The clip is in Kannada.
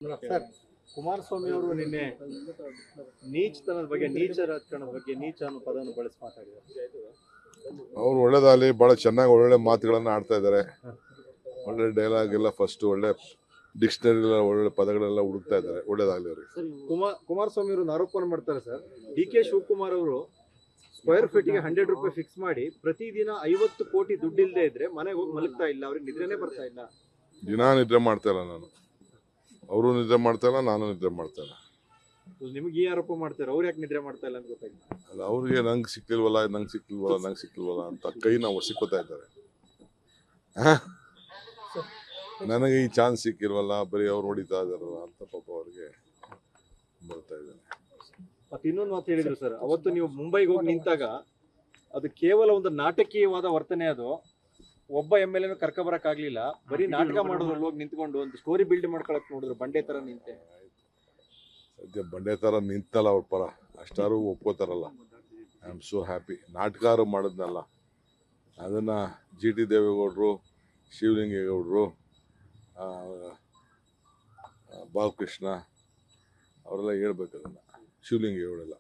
ಸರ್, ಕುಮಾರಸ್ವಾಮಿ ಅವರು ನಿನ್ನೆ ನೀಚತನದ ಬಗ್ಗೆ, ನೀಚ ರಾಜಕಾರಣದ ಬಗ್ಗೆ, ನೀಚ ಅನ್ನೋ ಪದವನ್ನು ಬಳಸಿ ಮಾತಾಡಿದ್ದಾರೆ. ಅವ್ರು ಒಳ್ಳೇದಾಗಲಿ, ಭಾಳ ಚೆನ್ನಾಗಿ ಒಳ್ಳೊಳ್ಳೆ ಮಾತುಗಳನ್ನು ಆಡ್ತಾ ಇದ್ದಾರೆ. ಒಳ್ಳೆ ಡೈಲಾಗ್ ಎಲ್ಲ ಫಸ್ಟ್ ಒಳ್ಳೆ ಡಿಕ್ಷನರಿ ಒಳ್ಳೆ ಪದಗಳೆಲ್ಲ ಹುಡುಕ್ತಾ ಇದ್ದಾರೆ. ಒಳ್ಳೇದಾಗಲಿ ಅವ್ರಿಗೆ. ಕುಮಾರಸ್ವಾಮಿ ಅವರು ಆರೋಪ ಮಾಡ್ತಾರೆ ಸರ್, ಡಿ ಕೆ ಶಿವಕುಮಾರ್ ಅವರು ಸ್ಕ್ವೇರ್ ಫೀಟ್ಗೆ 100 ರೂಪಾಯಿ ಫಿಕ್ಸ್ ಮಾಡಿ ಪ್ರತಿದಿನ 50 ಕೋಟಿ ದುಡ್ಡು ಇಲ್ಲದೆ ಇದ್ರೆ ಮನೆಗೆ ಹೋಗಿ ಮಲಗ್ತಾ ಇಲ್ಲ, ಅವ್ರಿಗೆ ನಿದ್ರೆನೇ ಬರ್ತಾ ಇಲ್ಲ. ದಿನಾ ನಿದ್ರೆ ಮಾಡ್ತಾ ಇಲ್ಲ ನಾನು, ಅವರು ನಿದ್ರೆ ಮಾಡ್ತಾ ಇಲ್ಲ, ನಾನು ನಿದ್ರೆ ಮಾಡ್ತಾ ಇಲ್ಲ. ನಿಮ್ಗೆ ಈ ಆರೋಪ ಮಾಡ್ತಾರೆ, ಅವ್ರು ಯಾಕೆ ನಿದ್ರೆ ಮಾಡ್ತಾ ಇಲ್ಲ ಅಂತ ಗೊತ್ತಾಗಿಲ್ಲ. ಅಲ್ಲ, ಅವ್ರಿಗೆ ನಂಗೆ ಸಿಕ್ಕಿಲ್ವಲ್ಲ ಅಂತ ಕೈ ನಾವು ಸಿಕ್ಕೋತಾ ಇದ್ದಾರೆ. ನನಗೆ ಈ ಚಾನ್ಸ್ ಸಿಕ್ಕಿಲ್ವಲ್ಲ, ಬರೀ ಅವ್ರು ಹೊಡಿತಾ ಇದಾರಲ್ಲ ಅಂತ ಪಾಪ ಅವ್ರಿಗೆ ಬರ್ತಾ ಇದ್ದಾನೆ. ಮತ್ತೆ ಇನ್ನೊಂದು ಮಾತು ಹೇಳಿದ್ರು ಸರ್, ಅವತ್ತು ನೀವು ಮುಂಬೈಗೆ ಹೋಗಿ ನಿಂತಾಗ ಅದು ಕೇವಲ ಒಂದು ನಾಟಕೀಯವಾದ ವರ್ತನೆ. ಅದು ಒಬ್ಬ MLA ಕರ್ಕೊಬರಕ್ ಆಗ್ಲಿಲ್ಲ, ಬರೀ ನಾಟಕ ಮಾಡೋದ್ರಲ್ಲಿ ಹೋಗಿ ನಿಂತ್ಕೊಂಡು ಒಂದು ಸ್ಟೋರಿ ಬಿಲ್ಡ್ ಮಾಡ್ಕೊಳಕ್ ನೋಡಿದ್ರು, ಬಂಡೆ ತರ ನಿಂತೆ. ಸದ್ಯ ಬಂಡೆ ತರ ನಿಂತಲ್ಲ ಅವ್ರ ಪರ, ಅಷ್ಟಾರು ಒಪ್ಕೋತಾರಲ್ಲ. I am so happy. ನಾಟಕಾರು ಮಾಡಿದ್ನಲ್ಲ, ಅದನ್ನ GT ದೇವೇಗೌಡರು, ಶಿವಲಿಂಗೇಗೌಡರು, ಬಾಲಕೃಷ್ಣ ಅವರೆಲ್ಲ ಹೇಳ್ಬೇಕು. ಅದನ್ನ ಶಿವಲಿಂಗೇಗೌಡರೆಲ್ಲ